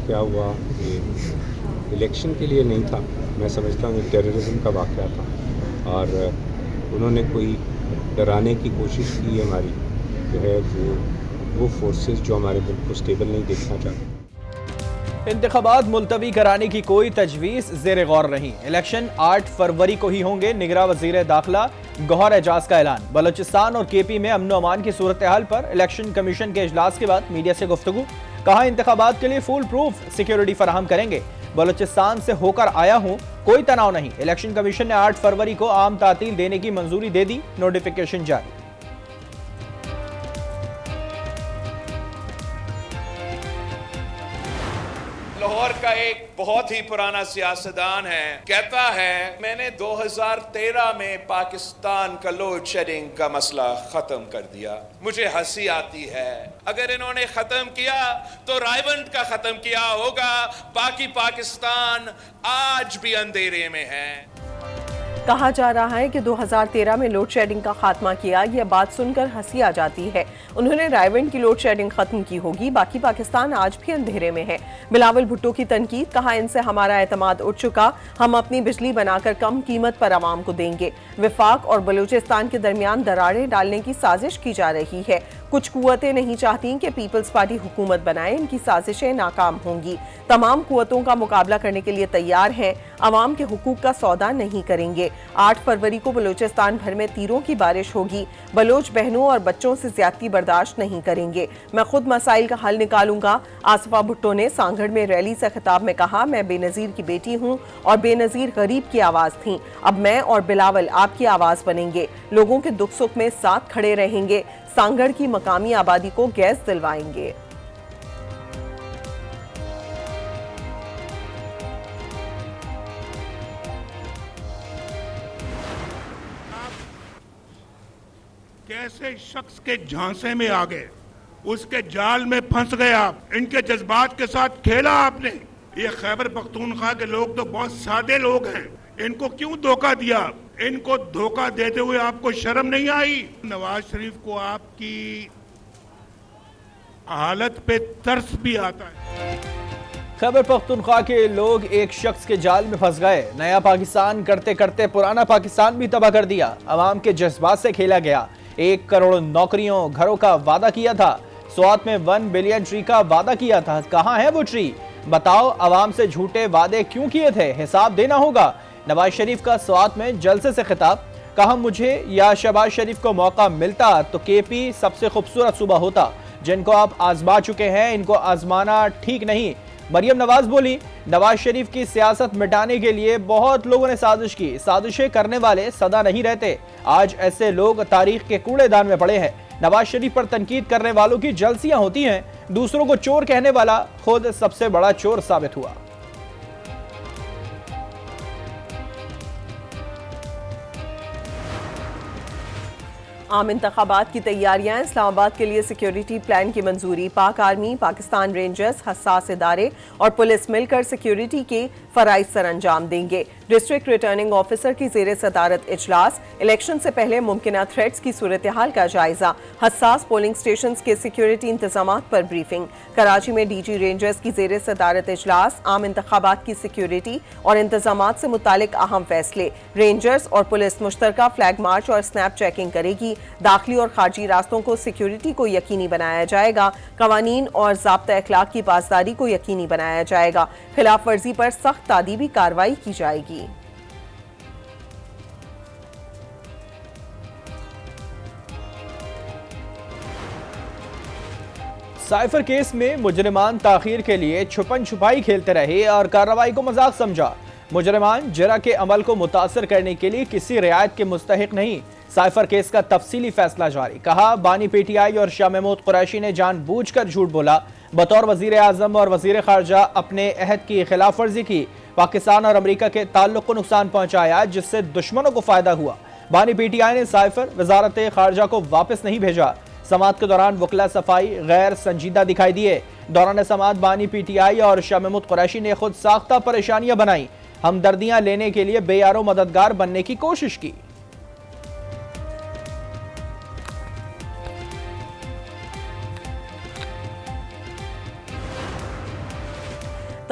वाक़या हुआ ये इलेक्शन के लिए नहीं था। मैं समझता हूँ टेररिज़म का वाक़या था और उन्होंने कोई डराने की कोशिश की हमारी जो है वो फोर्सेस जो हमारे मुल्क को स्टेबल नहीं देखना चाहते। इंतखाबात मुलतवी कराने की कोई तजवीज़ ज़ेर गौर नहीं। इलेक्शन 8 फरवरी को ही होंगे। निगरां वज़ीर दाखिला गौहर एजाज का ऐलान। बलोचिस्तान और केपी में अमन अमान की सूरत हाल पर इलेक्शन कमीशन के इजलास के बाद मीडिया से गुफ्तगू। कहा इंतखाबात के लिए फुल प्रूफ सिक्योरिटी फराहम करेंगे। बलोचिस्तान से होकर आया हूँ, कोई तनाव नहीं। इलेक्शन कमीशन ने 8 फरवरी को आम तातील देने की मंजूरी दे दी। नोटिफिकेशन जारी। लाहौर का एक बहुत ही पुराना सियासतदान है, कहता है मैंने 2013 में पाकिस्तान का लोड शेडिंग का मसला खत्म कर दिया। मुझे हंसी आती है, अगर इन्होंने खत्म किया तो रायवंड का खत्म किया होगा। बाकी पाकिस्तान आज भी अंधेरे में है। कहा जा रहा है कि 2013 में लोड शेडिंग का खात्मा किया। यह बात सुनकर हंसी आ जाती है। उन्होंने रायवंड की लोड शेडिंग खत्म की होगी, बाकी पाकिस्तान आज भी अंधेरे में है। बिलावल भुट्टो की तनकीद। कहा इनसे हमारा एतमाद उठ चुका, हम अपनी बिजली बनाकर कम कीमत पर आवाम को देंगे। विफाक और बलूचिस्तान के दरमियान दरारें डालने की साजिश की जा रही है। कुछ कुव्वतें नहीं चाहती कि पीपल्स पार्टी हुकूमत बनाए, इनकी साजिशें नाकाम होंगी। तमाम कुव्वतों का मुकाबला करने के लिए तैयार हैं, आवाम के हुकूक का सौदा नहीं करेंगे। 8 फरवरी को बलूचिस्तान भर में तीरों की बारिश होगी। बलोच बहनों और बच्चों से ज्यादती बर्दाश्त नहीं करेंगे। मैं खुद मसाइल का हल निकालूंगा। आसफा भुट्टो ने सांगड़ में रैली से खिताब में कहा, मैं बेनजीर की बेटी हूं और बेनजीर गरीब की आवाज थी। अब मैं और बिलावल आपकी आवाज बनेंगे, लोगों के दुख सुख में साथ खड़े रहेंगे। सांगड़ की मकामी आबादी को गैस दिलवाएंगे। कैसे शख्स के झांसे में आ गए, उसके जाल में फंस गए आप, इनके जज्बात के साथ खेला आपने। ये खैबर पख्तूनख्वा के लोग तो बहुत सादे लोग हैं, इनको क्यों धोखा दिया? इनको धोखा देते हुए आपको शर्म नहीं आई? नवाज शरीफ को आपकी हालत पे तरस भी आता है। खैबर पख्तूनख्वा के लोग एक शख्स के जाल में फंस गए। नया पाकिस्तान करते करते पुराना पाकिस्तान भी तबाह कर दिया। अवाम के जज्बात से खेला गया। 1 करोड़ नौकरियों घरों का वादा किया था। स्वात में 1 बिलियन ट्री का वादा किया था। कहां है वो ट्री? बताओ, अवाम से झूठे वादे क्यों किए थे? हिसाब देना होगा। नवाज शरीफ का स्वात में जलसे से खिताब। कहा मुझे या शहबाज शरीफ को मौका मिलता तो केपी सबसे खूबसूरत सूबा होता। जिनको आप आजमा चुके हैं, इनको आजमाना ठीक नहीं। मरियम नवाज बोली, नवाज शरीफ की सियासत मिटाने के लिए बहुत लोगों ने साजिश की। साजिशें करने वाले सदा नहीं रहते। आज ऐसे लोग तारीख के कूड़ेदान में पड़े हैं। नवाज शरीफ पर तनकीद करने वालों की जलसियां होती हैं। दूसरों को चोर कहने वाला खुद सबसे बड़ा चोर साबित हुआ। आम इंतखाबात की तैयारियां। इस्लामाबाद के लिए सिक्योरिटी प्लान की मंजूरी। पाक आर्मी, पाकिस्तान रेंजर्स, हसास इदारे और पुलिस मिलकर सिक्योरिटी के फराइज सर अंजाम देंगे। डिस्ट्रिक्ट रिटर्निंग ऑफिसर की जेर सदारत इजलास। इलेक्शन से पहले मुमकिन थ्रेट्स की सूरत हाल का जायजा। हसास पोलिंग स्टेशन के सिक्योरिटी इंतजाम पर ब्रीफिंग। कराची में डीजी रेंजर्स की जेर सदारत इजलास। आम इंतखाबात की सिक्योरिटी और इंतजाम से मुतालिक अहम फैसले। रेंजर्स और पुलिस मुश्तरका फ्लैग मार्च और स्नैप चेकिंग करेगी। दाखिली और खारजी रास्तों को सिक्योरिटी को यकीनी बनाया जाएगा। कवानीन और ज़ाब्ता अखलाक की पासदारी को यकीनी बनाया जाएगा। खिलाफ वर्जी पर सख्त तादीबी कार्रवाई की जाएगी। साइफर केस में मुजरिमान ताखीर के लिए छुपन छुपाई खेलते रहे और कार्रवाई को मजाक समझा। मुजरिमान जरा के अमल को मुतासर करने के लिए किसी रियायत के मुस्तहिक नहीं। साइफर केस का तफसीली फैसला जारी। कहा बानी पीटीआई और शाह महमूद कुरैशी ने जानबूझकर झूठ बोला। बतौर वजीर आजम और वजीर खारजा अपने अहद की खिलाफ वर्जी की। पाकिस्तान और अमरीका के ताल्लुक को नुकसान पहुंचाया, जिससे दुश्मनों को फायदा हुआ। बानी पीटीआई ने साइफर वजारत खारजा को वापस नहीं भेजा। समात के दौरान वकला सफाई गैर संजीदा दिखाई दिए। दौरान समात बानी पीटीआई और शाह महमूद कुरैशी ने खुद साख्ता परेशानियां बनाई। हमदर्दियां लेने के लिए बेयारो मददगार बनने की कोशिश की।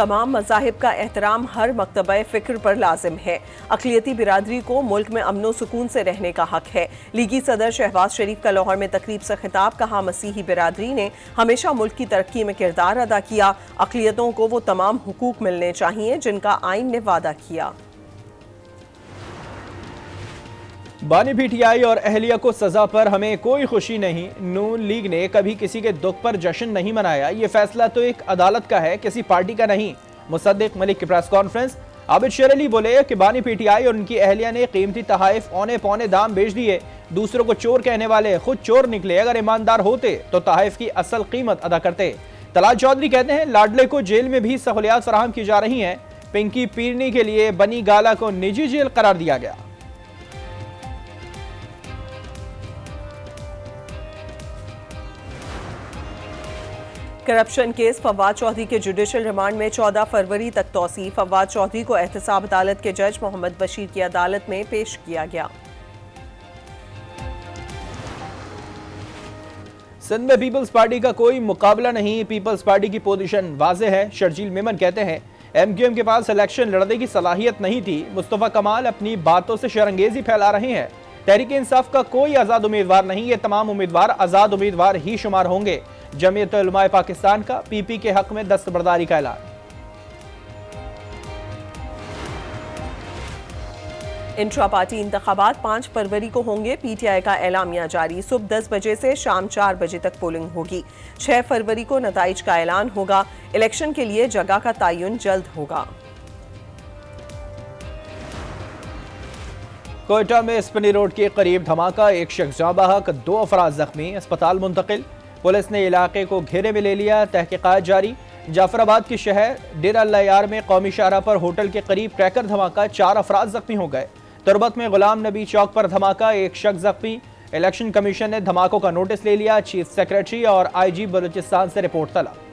तमाम मज़ाहिब का एहतराम हर मकतबा फ़िक्र पर लाजिम है। अक़लियती बिरादरी को मुल्क में अमन सुकून से रहने का हक है। लीगी सदर शहबाज शरीफ का लाहौर में तकरीब से खिताब, कहा मसीही बिरादरी ने हमेशा मुल्क की तरक्की में किरदार अदा किया। अक़लियतों को वो तमाम हुकूक मिलने चाहिए जिनका आइन ने वादा किया। बानी पीटीआई और अहलिया को सजा पर हमें कोई खुशी नहीं। नून लीग ने कभी किसी के दुख पर जश्न नहीं मनाया। ये फैसला तो एक अदालत का है, किसी पार्टी का नहीं। मुसद्दिक मलिक की प्रेस कॉन्फ्रेंस। आबिद शेर अली बोले कि बानी पीटीआई और उनकी अहलिया ने कीमती तहाइफ औने पौने दाम बेच दिए। दूसरों को चोर कहने वाले खुद चोर निकले। अगर ईमानदार होते तो तहाइफ की असल कीमत अदा करते। तलाल चौधरी कहते हैं लाडले को जेल में भी सहूलियात फराहम की जा रही हैं। पिंकी पीरनी के लिए बनी गाला को निजी जेल करार दिया गया। करप्शन केस फवाद चौधरी के जुडिशल रिमांड में 14 फरवरी तक तौसी। फवाद चौधरी को एहतसाब अदालत के जज मोहम्मद बशीर की अदालत में पेश किया गया। सिंध में पीपल्स पार्टी का कोई मुकाबला नहीं। पीपल्स पार्टी की पोजीशन वाज़ेह है। शर्जील मेमन कहते हैं एमक्यूएम के पास इलेक्शन लड़ने की सलाहियत नहीं थी। मुस्तफा कमाल अपनी बातों से शरंगेजी फैला रहे हैं। तहरीक इंसाफ का कोई आज़ाद उम्मीदवार नहीं। ये तमाम उम्मीदवार आज़ाद उम्मीदवार ही शुमार होंगे। जमीयत उलमाए पाकिस्तान का पीपी के हक में दस्तबरदारी का ऐलान। इंट्रा पार्टी इंतखाबात 5 फरवरी को होंगे। पीटीआई का एलामिया जारी। सुबह 10 बजे से शाम 4 बजे तक पोलिंग होगी। 6 फरवरी को नताइज का ऐलान होगा। इलेक्शन के लिए जगह का तयन जल्द होगा। कोयटा में स्पिनी रोड के करीब धमाका, एक शख्स जाँ बहक, 2 अफराद जख्मी, अस्पताल मुंतकिल। पुलिस ने इलाके को घेरे में ले लिया। तहकीकात जारी। जाफराबाद के शहर डेरा लयार में कौमी शाहरा पर होटल के करीब क्रैकर धमाका, 4 अफराद जख्मी हो गए। तुरबत में गुलाम नबी चौक पर धमाका, 1 शख्स जख्मी। इलेक्शन कमीशन ने धमाकों का नोटिस ले लिया। चीफ सेक्रेटरी और IG बलूचिस्तान से रिपोर्ट तलब।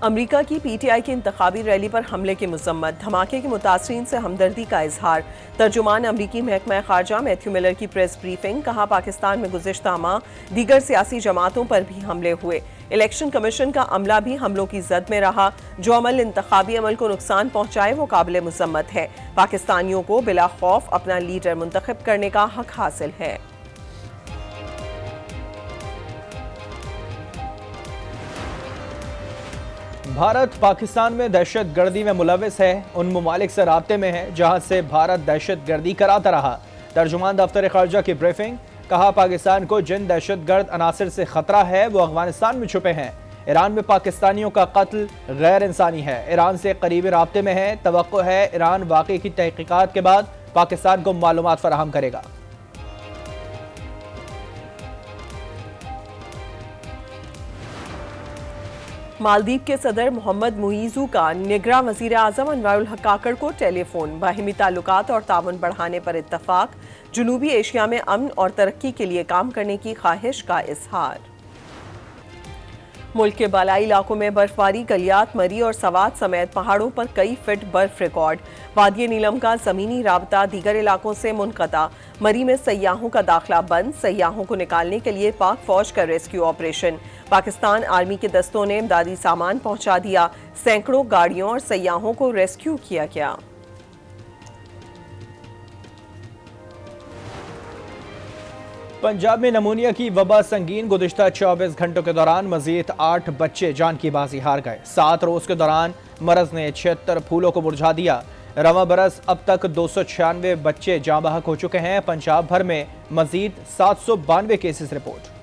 अमरीका की पीटीआई की इंतखाबी रैली पर हमले की मजम्मत। धमाके के मुतासरीन से हमदर्दी का इजहार। तर्जुमान अमरीकी महकमा खारजा मैथ्यू मिलर की प्रेस ब्रीफिंग, कहा पाकिस्तान में गुज़िश्ता माह दीगर सियासी जमातों पर भी हमले हुए। इलेक्शन कमीशन का अमला भी हमलों की जद में रहा। जो अमल इंतखाबी अमल को नुकसान पहुंचाए वो काबिल मजम्मत है। पाकिस्तानियों को बिला खौफ अपना लीडर मुंतखब करने का हक हासिल है। भारत पाकिस्तान में दहशत गर्दी में मुलविस है। उन ममालिक से राब्ते में है जहां से भारत दहशत गर्दी कराता रहा। तर्जुमान दफ्तर खारजा की ब्रीफिंग, कहा पाकिस्तान को जिन दहशत गर्द अनासर से खतरा है वो अफगानिस्तान में छुपे हैं। ईरान में पाकिस्तानियों का कत्ल गैर इंसानी है। ईरान से करीबी राब्ते में है। तवक्को है ईरान वाक़े की तहकीकात के बाद पाकिस्तान को मालूमात फराहम करेगा। मालदीव के सदर मोहम्मद मुइज़ू का निगरां वज़ीर आज़म अनवारुल हक काकड़ को टेलीफोन। बाहिमी ताल्लुकात और ताउन बढ़ाने पर इत्तफाक। जनूबी एशिया में अमन और तरक्की के लिए काम करने की ख्वाहिश का इजहार। मुल्क के बालाई इलाकों में बर्फबारी, गलियात, मरी और सवात समेत पहाड़ों पर कई फीट बर्फ रिकॉर्ड। वादिय नीलम का ज़मीनी राबता दीगर इलाकों से मुनक़ता। मरी में सयाहों का दाखिला बंद। सयाहों को निकालने के लिए पाक फौज का रेस्क्यू ऑपरेशन। पाकिस्तान आर्मी के दस्तों ने इमदादी सामान पहुंचा दिया। सैकड़ों गाड़ियों और सयाहों को रेस्क्यू किया गया। पंजाब में नमूनिया की वबा संगीन। गुज़िश्ता 24 घंटों के दौरान मजीद 8 बच्चे जान की बाजी हार गए। 7 रोज के दौरान मरज ने 76 फूलों को मुरझा दिया। रवा बरस अब तक 296 बच्चे जाँ बहक हो चुके हैं। पंजाब भर में मजीद 792 केसेस रिपोर्ट।